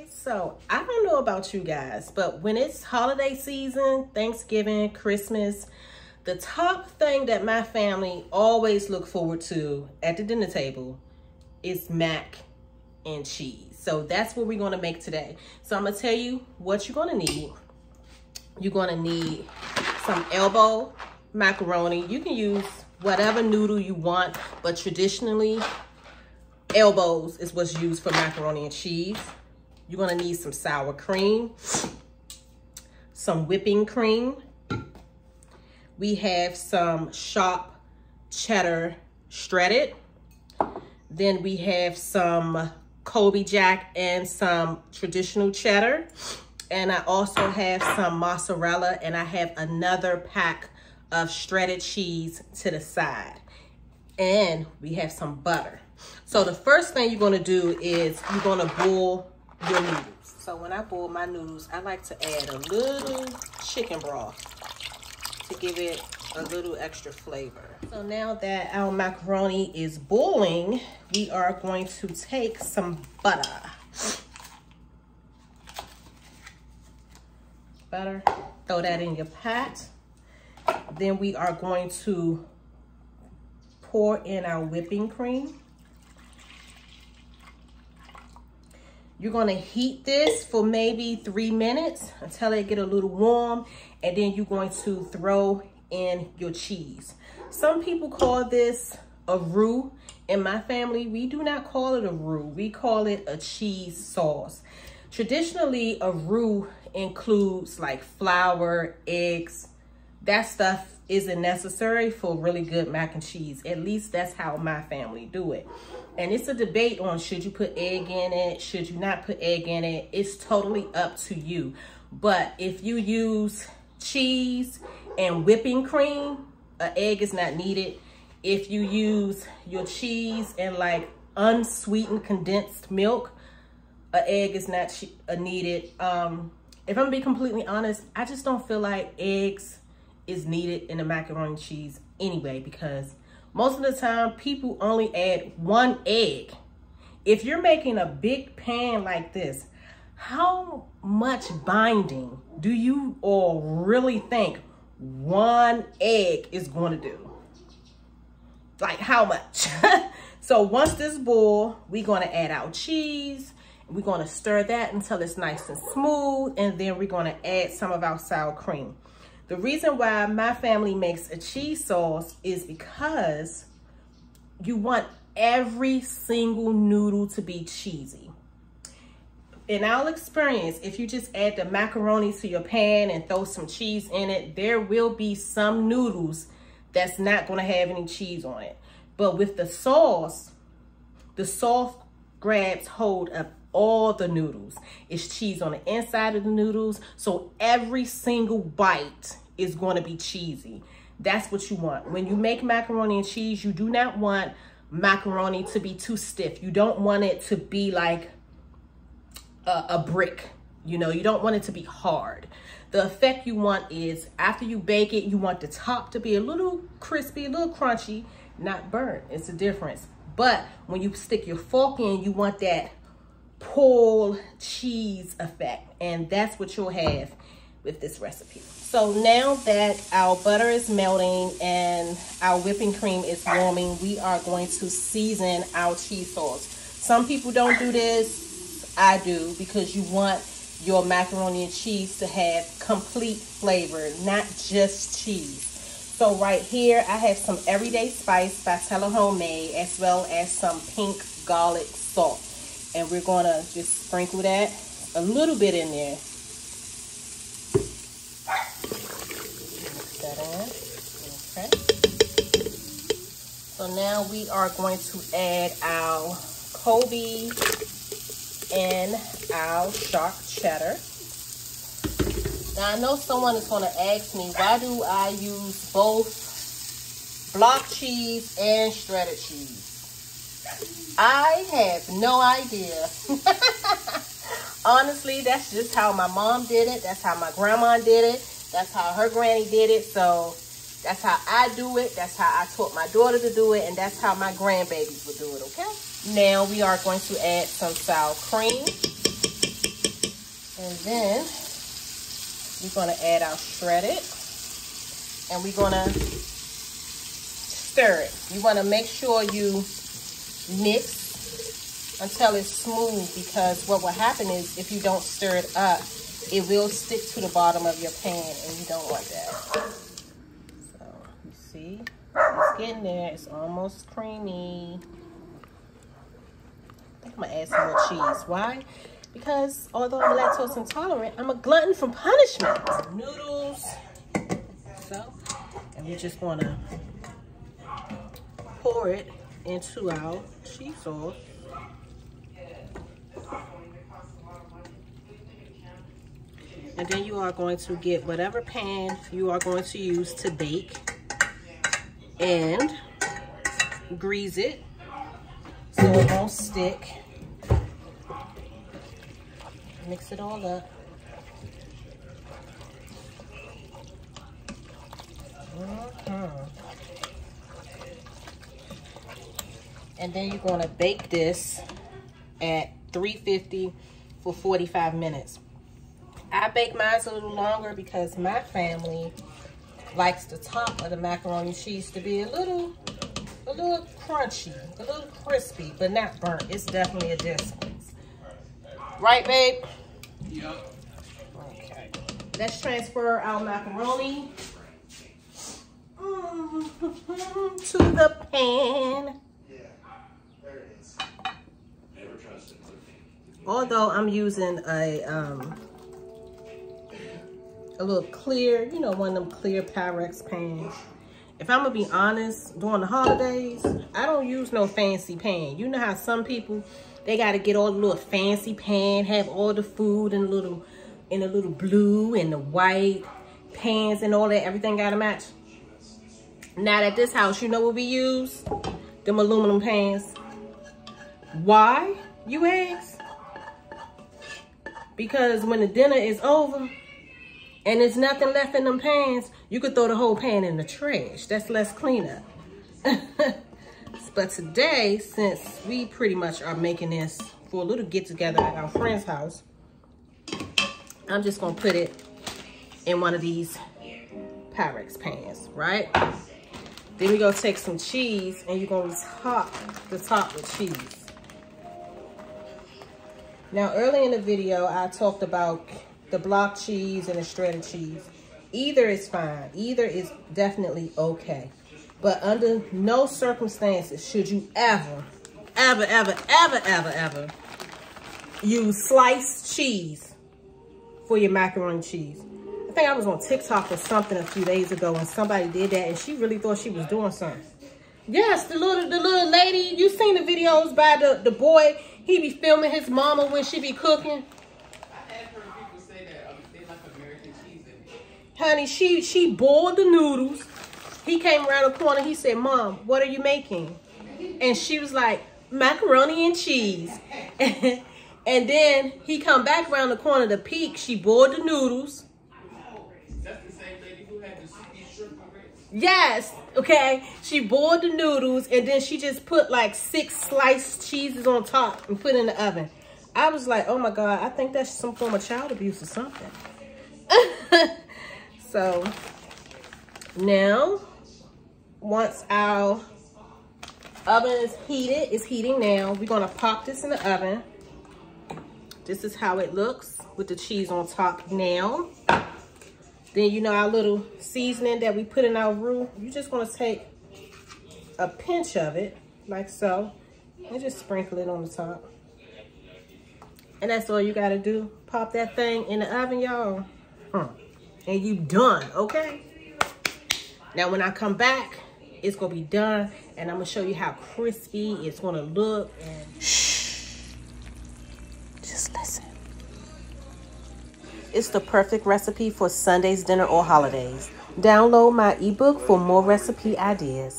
So I don't know about you guys, but when it's holiday season, Thanksgiving, Christmas, the top thing that my family always look forward to at the dinner table is mac and cheese. So that's what we're gonna make today. So I'm gonna tell you what you're gonna need. You're gonna need some elbow macaroni. You can use whatever noodle you want, but traditionally, elbows is what's used for macaroni and cheese. You're gonna need some sour cream, some whipping cream. We have some sharp cheddar shredded. Then we have some Colby Jack and some traditional cheddar. And I also have some mozzarella, and I have another pack of shredded cheese to the side. And we have some butter. So the first thing you're gonna do is you're gonna boil your noodles. So when I boil my noodles, I like to add a little chicken broth to give it a little extra flavor. So now that our macaroni is boiling, we are going to take some butter. Throw that in your pot. Then we are going to pour in our whipping cream. You're gonna heat this for maybe 3 minutes until it get a little warm, and then you're going to throw in your cheese. Some people call this a roux. In my family, we do not call it a roux. We call it a cheese sauce. Traditionally, a roux includes like flour, eggs. That stuff isn't necessary for really good mac and cheese. At least that's how my family do it. And it's a debate on should you put egg in it, should you not put egg in it. It's totally up to you. But if you use cheese and whipping cream, an egg is not needed. If you use your cheese and like unsweetened condensed milk, an egg is not needed. If I'm gonna be completely honest, I just don't feel like eggs is needed in the macaroni and cheese anyway, because most of the time people only add 1 egg. If you're making a big pan like this, how much binding do you all really think 1 egg is going to do? Like how much? So once this boils, we're going to add our cheese. We're going to stir that until it's nice and smooth, and then we're going to add some of our sour cream. The reason why my family makes a cheese sauce is because you want every single noodle to be cheesy. In our experience, if you just add the macaroni to your pan and throw some cheese in it, there will be some noodles that's not going to have any cheese on it. But with the sauce grabs hold of all the noodles. It's cheese on the inside of the noodles, so every single bite is going to be cheesy. That's what you want. When you make macaroni and cheese, you do not want macaroni to be too stiff. You don't want it to be like a brick. You know, you don't want it to be hard. The effect you want is after you bake it, you want the top to be a little crispy, a little crunchy, not burnt. It's a difference. But when you stick your fork in, you want that pulled cheese effect, and that's what you'll have with this recipe. So now that our butter is melting and our whipping cream is warming, we are going to season our cheese sauce. Some people don't do this. I do, because you want your macaroni and cheese to have complete flavor, not just cheese. So right here, I have some Everyday Spice by Teller Homemade, as well as some pink garlic salt. And we're gonna just sprinkle that a little bit in there. Mix that in. Okay. So now we are going to add our Colby and our sharp cheddar. Now I know someone is going to ask me, why do I use both block cheese and shredded cheese? I have no idea. Honestly, that's just how my mom did it. That's how my grandma did it. That's how her granny did it. So that's how I do it. That's how I taught my daughter to do it. And that's how my grandbabies would do it, okay? Now we are going to add some sour cream. And then we're gonna add our shredded, and we're gonna stir it. You wanna make sure you mix until it's smooth, because what will happen is if you don't stir it up, it will stick to the bottom of your pan, and you don't want that. So you see, it's getting there. It's almost creamy. I think I'm gonna add some more cheese. Why? Because although I'm lactose intolerant, I'm a glutton for punishment. Noodles. So, and we're just gonna pour it into our cheese sauce. And then you are going to get whatever pan you are going to use to bake and grease it so it won't stick. Mix it all up. And then you're going to bake this at 350 for 45 minutes. I bake mine a little longer because my family likes the top of the macaroni and cheese to be a little crunchy, a little crispy, but not burnt. It's definitely a distance. Right, babe? Yep. Okay. Let's transfer our macaroni to the pan. Yeah, there it is. Never trusted. Although I'm using a little clear, you know, one of them clear Pyrex pans. If I'm gonna be honest, during the holidays, I don't use no fancy pan. You know how some people, they gotta get all the little fancy pan, have all the food in a little blue and the white pans and all that. Everything gotta match. Not at this house. You know what we use? Them aluminum pans. Why, you ask? Because when the dinner is over and there's nothing left in them pans, you could throw the whole pan in the trash. That's less cleanup. But today, since we pretty much are making this for a little get-together at our friend's house, I'm just gonna put it in one of these Pyrex pans, right? Then we're gonna take some cheese and you're gonna top the top with cheese. Now, early in the video, I talked about the block cheese and the shredded cheese. Either is fine. Either is definitely okay. But under no circumstances should you ever use sliced cheese for your macaroni and cheese. I think I was on TikTok or something a few days ago and somebody did that and she really thought she was doing something. Yes, the little lady, you seen the videos by the boy, he be filming his mama when she be cooking. Honey, she boiled the noodles. He came around the corner. He said, "Mom, what are you making?" And she was like, "Macaroni and cheese." And then he come back around the corner to peek. She boiled the noodles. That's the same lady who had the shrimp already. Yes. Okay. She boiled the noodles and then she just put like 6 sliced cheeses on top and put it in the oven. I was like, oh my God, I think that's some form of child abuse or something. So now, once our oven is heated, it's heating now, we're gonna pop this in the oven. This is how it looks with the cheese on top now. Then you know our little seasoning that we put in our roux, you're just gonna take a pinch of it, like so, and just sprinkle it on the top. And that's all you gotta do. Pop that thing in the oven, y'all. And you done, okay? Now when I come back, it's gonna be done and I'm gonna show you how crispy it's gonna look. And shh, just listen. It's the perfect recipe for Sunday's dinner or holidays. Download my ebook for more recipe ideas.